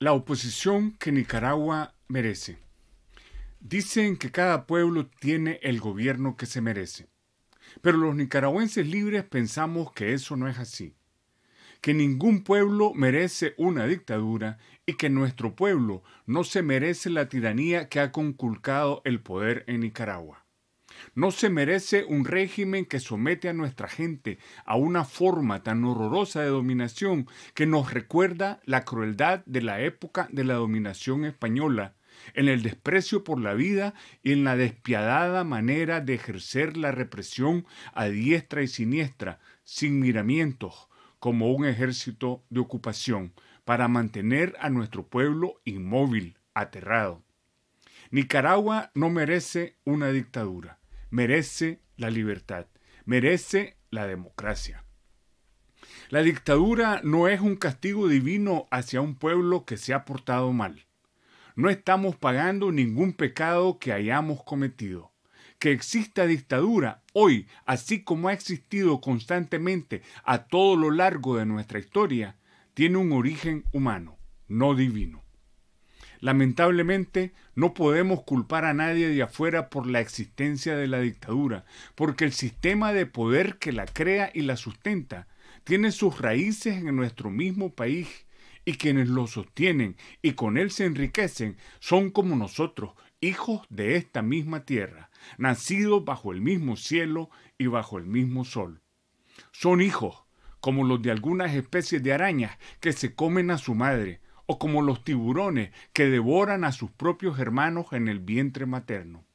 La oposición que Nicaragua merece. Dicen que cada pueblo tiene el gobierno que se merece. Pero los nicaragüenses libres pensamos que eso no es así. Que ningún pueblo merece una dictadura y que nuestro pueblo no se merece la tiranía que ha conculcado el poder en Nicaragua. No se merece un régimen que somete a nuestra gente a una forma tan horrorosa de dominación que nos recuerda la crueldad de la época de la dominación española, en el desprecio por la vida y en la despiadada manera de ejercer la represión a diestra y siniestra, sin miramientos, como un ejército de ocupación, para mantener a nuestro pueblo inmóvil, aterrado. Nicaragua no merece una dictadura. Merece la libertad, merece la democracia. La dictadura no es un castigo divino hacia un pueblo que se ha portado mal. No estamos pagando ningún pecado que hayamos cometido. Que exista dictadura hoy, así como ha existido constantemente a todo lo largo de nuestra historia, tiene un origen humano, no divino. Lamentablemente, no podemos culpar a nadie de afuera por la existencia de la dictadura, porque el sistema de poder que la crea y la sustenta tiene sus raíces en nuestro mismo país, y quienes lo sostienen y con él se enriquecen son como nosotros, hijos de esta misma tierra, nacidos bajo el mismo cielo y bajo el mismo sol. Son hijos, como los de algunas especies de arañas que se comen a su madre, o como los tiburones que devoran a sus propios hermanos en el vientre materno.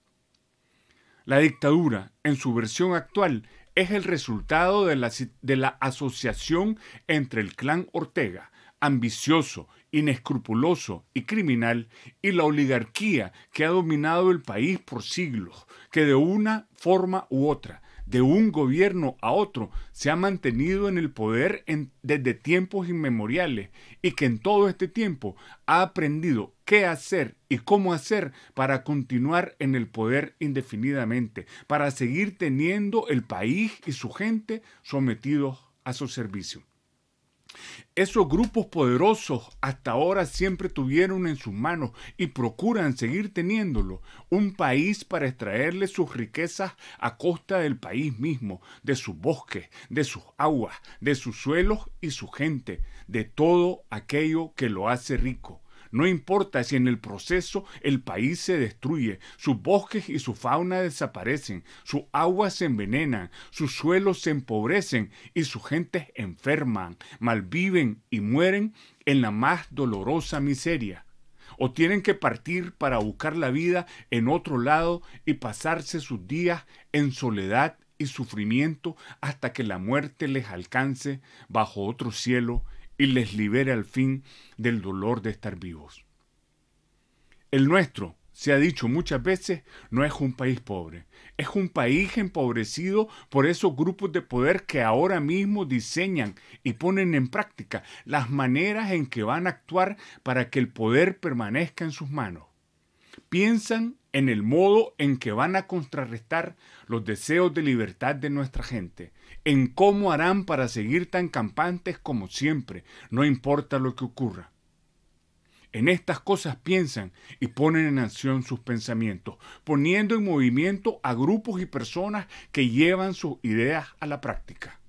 La dictadura, en su versión actual, es el resultado de la asociación entre el clan Ortega, ambicioso, inescrupuloso y criminal, y la oligarquía que ha dominado el país por siglos, que de una forma u otra, de un gobierno a otro, se ha mantenido en el poder desde tiempos inmemoriales y que en todo este tiempo ha aprendido qué hacer y cómo hacer para continuar en el poder indefinidamente, para seguir teniendo el país y su gente sometidos a su servicio. Esos grupos poderosos hasta ahora siempre tuvieron en sus manos y procuran seguir teniéndolo un país para extraerle sus riquezas a costa del país mismo, de sus bosques, de sus aguas, de sus suelos y su gente, de todo aquello que lo hace rico. No importa si en el proceso el país se destruye, sus bosques y su fauna desaparecen, sus aguas se envenenan, sus suelos se empobrecen y sus gentes enferman, malviven y mueren en la más dolorosa miseria. O tienen que partir para buscar la vida en otro lado y pasarse sus días en soledad y sufrimiento hasta que la muerte les alcance bajo otro cielo y les libere al fin del dolor de estar vivos. El nuestro, se ha dicho muchas veces, no es un país pobre. Es un país empobrecido por esos grupos de poder que ahora mismo diseñan y ponen en práctica las maneras en que van a actuar para que el poder permanezca en sus manos. Piensan en el modo en que van a contrarrestar los deseos de libertad de nuestra gente, en cómo harán para seguir tan campantes como siempre, no importa lo que ocurra. En estas cosas piensan y ponen en acción sus pensamientos, poniendo en movimiento a grupos y personas que llevan sus ideas a la práctica.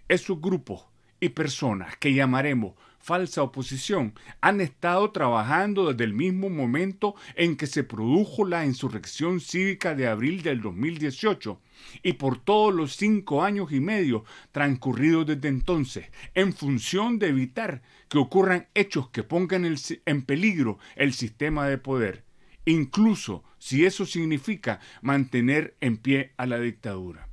Esos grupos y personas que llamaremos falsa oposición han estado trabajando desde el mismo momento en que se produjo la insurrección cívica de abril del 2018 y por todos los 5 años y medio transcurridos desde entonces, en función de evitar que ocurran hechos que pongan en peligro el sistema de poder, incluso si eso significa mantener en pie a la dictadura.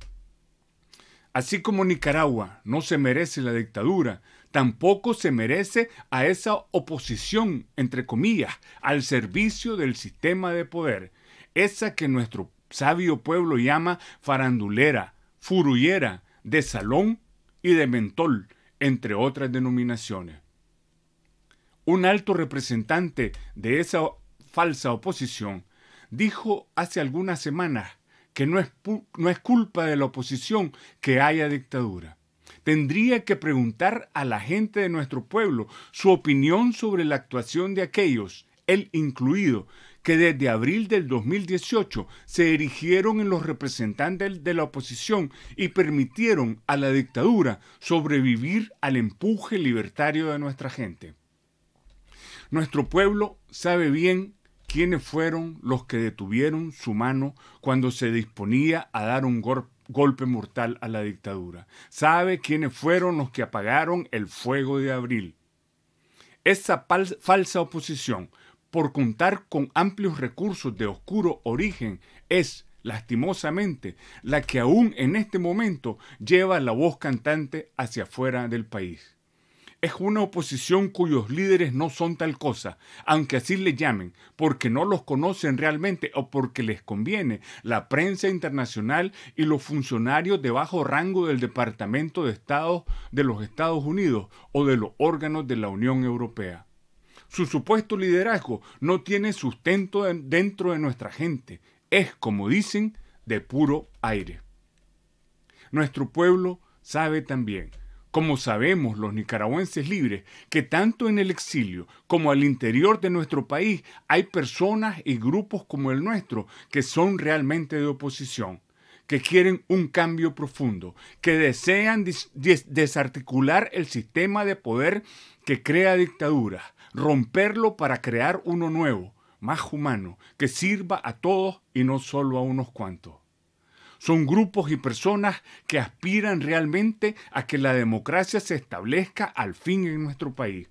Así como Nicaragua no se merece la dictadura, tampoco se merece a esa oposición, entre comillas, al servicio del sistema de poder, esa que nuestro sabio pueblo llama farandulera, furullera, de salón y de mentol, entre otras denominaciones. Un alto representante de esa falsa oposición dijo hace algunas semanas que no es culpa de la oposición que haya dictadura. tendría que preguntar a la gente de nuestro pueblo su opinión sobre la actuación de aquellos, él incluido, que desde abril del 2018 se erigieron en los representantes de la oposición y permitieron a la dictadura sobrevivir al empuje libertario de nuestra gente. Nuestro pueblo sabe bien quiénes fueron los que detuvieron su mano cuando se disponía a dar un golpe mortal a la dictadura. Sabe quiénes fueron los que apagaron el fuego de abril. Esa falsa oposición, por contar con amplios recursos de oscuro origen, es, lastimosamente, la que aún en este momento lleva la voz cantante hacia afuera del país. Es una oposición cuyos líderes no son tal cosa, aunque así le llamen, porque no los conocen realmente o porque les conviene la prensa internacional y los funcionarios de bajo rango del Departamento de Estado de los Estados Unidos o de los órganos de la Unión Europea. Su supuesto liderazgo no tiene sustento dentro de nuestra gente. Es, como dicen, de puro aire. Nuestro pueblo sabe también, como sabemos los nicaragüenses libres, que tanto en el exilio como al interior de nuestro país hay personas y grupos como el nuestro que son realmente de oposición, que quieren un cambio profundo, que desean desarticular el sistema de poder que crea dictaduras, romperlo para crear uno nuevo, más humano, que sirva a todos y no solo a unos cuantos. Son grupos y personas que aspiran realmente a que la democracia se establezca al fin en nuestro país.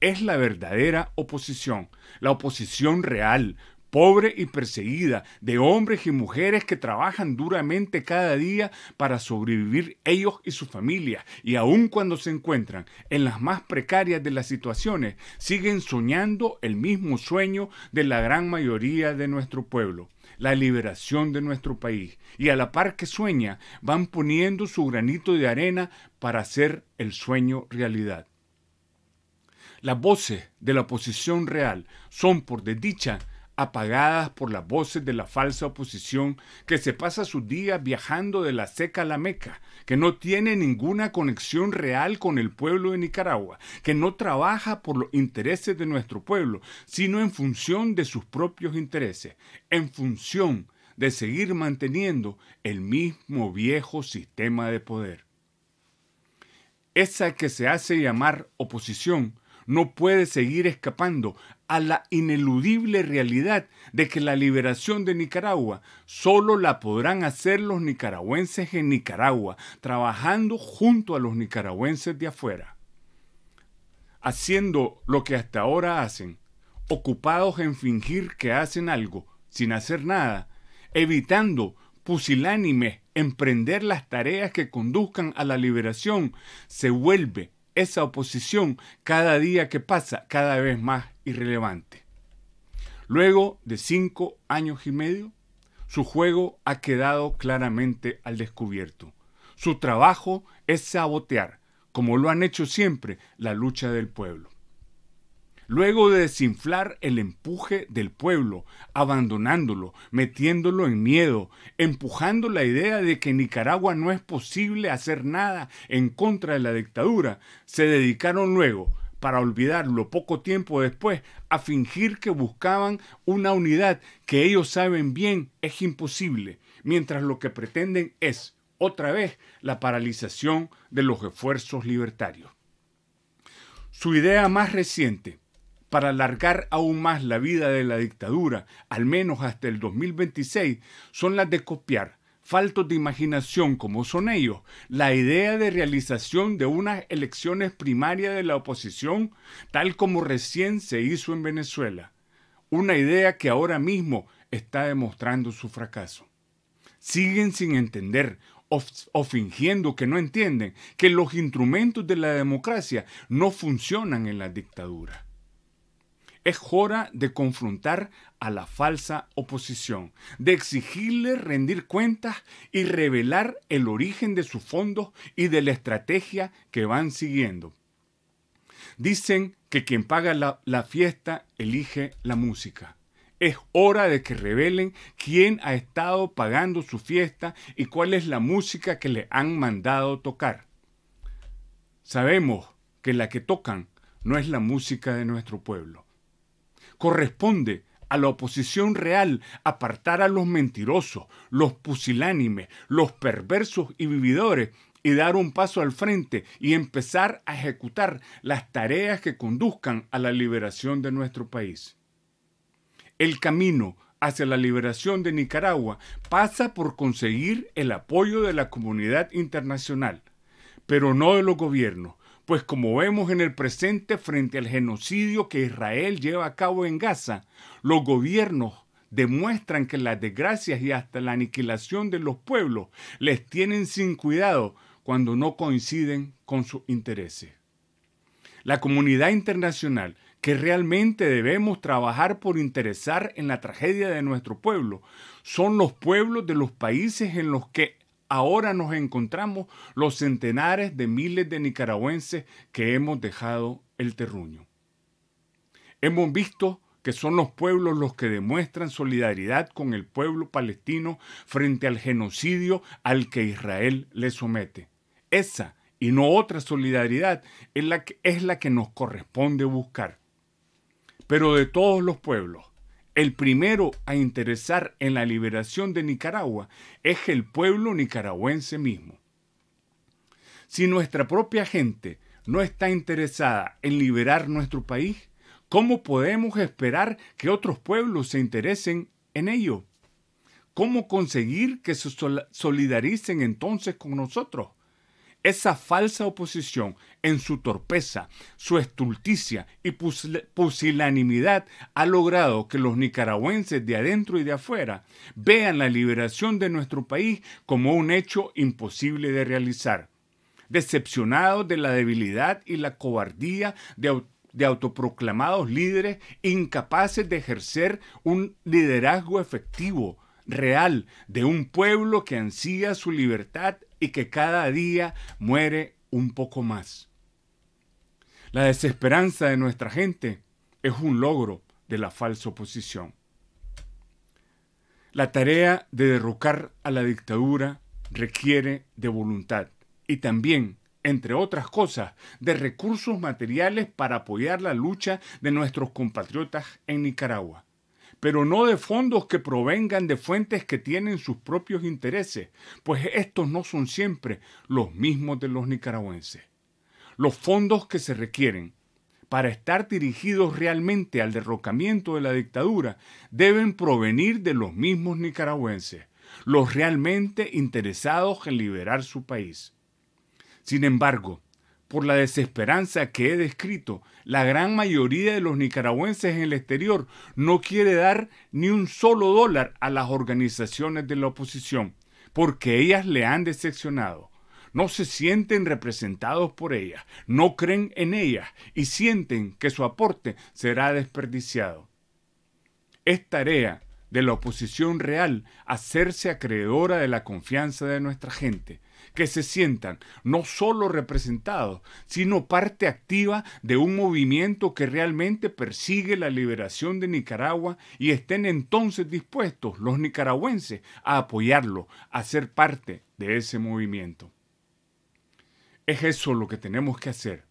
Es la verdadera oposición, la oposición real, pobre y perseguida, de hombres y mujeres que trabajan duramente cada día para sobrevivir ellos y sus familias, y aun cuando se encuentran en las más precarias de las situaciones, siguen soñando el mismo sueño de la gran mayoría de nuestro pueblo, la liberación de nuestro país, y a la par que sueña, van poniendo su granito de arena para hacer el sueño realidad. Las voces de la oposición real son, por desdicha, apagadas por las voces de la falsa oposición que se pasa sus días viajando de la Seca a la Meca, que no tiene ninguna conexión real con el pueblo de Nicaragua, que no trabaja por los intereses de nuestro pueblo, sino en función de sus propios intereses, en función de seguir manteniendo el mismo viejo sistema de poder. Esa que se hace llamar oposición no puede seguir escapando a la ineludible realidad de que la liberación de Nicaragua solo la podrán hacer los nicaragüenses en Nicaragua, trabajando junto a los nicaragüenses de afuera, haciendo lo que hasta ahora hacen, ocupados en fingir que hacen algo sin hacer nada, evitando pusilánime emprender las tareas que conduzcan a la liberación. Se vuelve esa oposición cada día que pasa cada vez más irrelevante. Luego de 5 años y medio, su juego ha quedado claramente al descubierto. Su trabajo es sabotear, como lo han hecho siempre, la lucha del pueblo. Luego de desinflar el empuje del pueblo, abandonándolo, metiéndolo en miedo, empujando la idea de que en Nicaragua no es posible hacer nada en contra de la dictadura, se dedicaron luego, para olvidarlo poco tiempo después, a fingir que buscaban una unidad que ellos saben bien es imposible, mientras lo que pretenden es, otra vez, la paralización de los esfuerzos libertarios. Su idea más reciente, para alargar aún más la vida de la dictadura, al menos hasta el 2026, son las de copiar, faltos de imaginación como son ellos, la idea de realización de unas elecciones primarias de la oposición, tal como recién se hizo en Venezuela. Una idea que ahora mismo está demostrando su fracaso. Siguen sin entender o fingiendo que no entienden que los instrumentos de la democracia no funcionan en la dictadura. Es hora de confrontar a la falsa oposición, de exigirle rendir cuentas y revelar el origen de sus fondos y de la estrategia que van siguiendo. Dicen que quien paga la fiesta elige la música. Es hora de que revelen quién ha estado pagando su fiesta y cuál es la música que le han mandado tocar. Sabemos que la que tocan no es la música de nuestro pueblo. Corresponde a la oposición real apartar a los mentirosos, los pusilánimes, los perversos y vividores y dar un paso al frente y empezar a ejecutar las tareas que conduzcan a la liberación de nuestro país. El camino hacia la liberación de Nicaragua pasa por conseguir el apoyo de la comunidad internacional, pero no de los gobiernos, pues como vemos en el presente frente al genocidio que Israel lleva a cabo en Gaza, los gobiernos demuestran que las desgracias y hasta la aniquilación de los pueblos les tienen sin cuidado cuando no coinciden con sus intereses. La comunidad internacional, que realmente debemos trabajar por interesar en la tragedia de nuestro pueblo, son los pueblos de los países en los que ahora nos encontramos los centenares de miles de nicaragüenses que hemos dejado el terruño. Hemos visto que son los pueblos los que demuestran solidaridad con el pueblo palestino frente al genocidio al que Israel le somete. Esa y no otra solidaridad es la que nos corresponde buscar. Pero de todos los pueblos, el primero a interesar en la liberación de Nicaragua es el pueblo nicaragüense mismo. Si nuestra propia gente no está interesada en liberar nuestro país, ¿cómo podemos esperar que otros pueblos se interesen en ello? ¿Cómo conseguir que se solidaricen entonces con nosotros? Esa falsa oposición, en su torpeza, su estulticia y pusilanimidad, ha logrado que los nicaragüenses de adentro y de afuera vean la liberación de nuestro país como un hecho imposible de realizar. Decepcionados de la debilidad y la cobardía de autoproclamados líderes incapaces de ejercer un liderazgo efectivo, real, de un pueblo que ansía su libertad y que cada día muere un poco más. La desesperanza de nuestra gente es un logro de la falsa oposición. La tarea de derrocar a la dictadura requiere de voluntad y también, entre otras cosas, de recursos materiales para apoyar la lucha de nuestros compatriotas en Nicaragua, pero no de fondos que provengan de fuentes que tienen sus propios intereses, pues estos no son siempre los mismos de los nicaragüenses. Los fondos que se requieren para estar dirigidos realmente al derrocamiento de la dictadura deben provenir de los mismos nicaragüenses, los realmente interesados en liberar su país. Sin embargo, por la desesperanza que he descrito, la gran mayoría de los nicaragüenses en el exterior no quiere dar ni un solo dólar a las organizaciones de la oposición, porque ellas le han decepcionado. No se sienten representados por ellas, no creen en ellas y sienten que su aporte será desperdiciado. Es tarea de la oposición real hacerse acreedora de la confianza de nuestra gente, que se sientan no solo representados, sino parte activa de un movimiento que realmente persigue la liberación de Nicaragua y estén entonces dispuestos los nicaragüenses a apoyarlo, a ser parte de ese movimiento. Es eso lo que tenemos que hacer.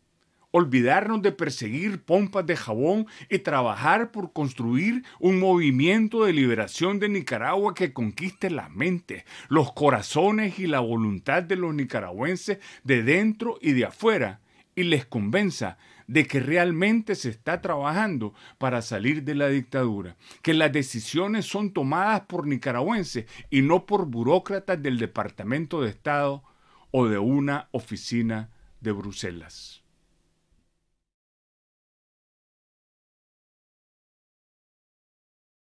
Olvidarnos de perseguir pompas de jabón y trabajar por construir un movimiento de liberación de Nicaragua que conquiste las mentes, los corazones y la voluntad de los nicaragüenses de dentro y de afuera y les convenza de que realmente se está trabajando para salir de la dictadura, que las decisiones son tomadas por nicaragüenses y no por burócratas del Departamento de Estado o de una oficina de Bruselas.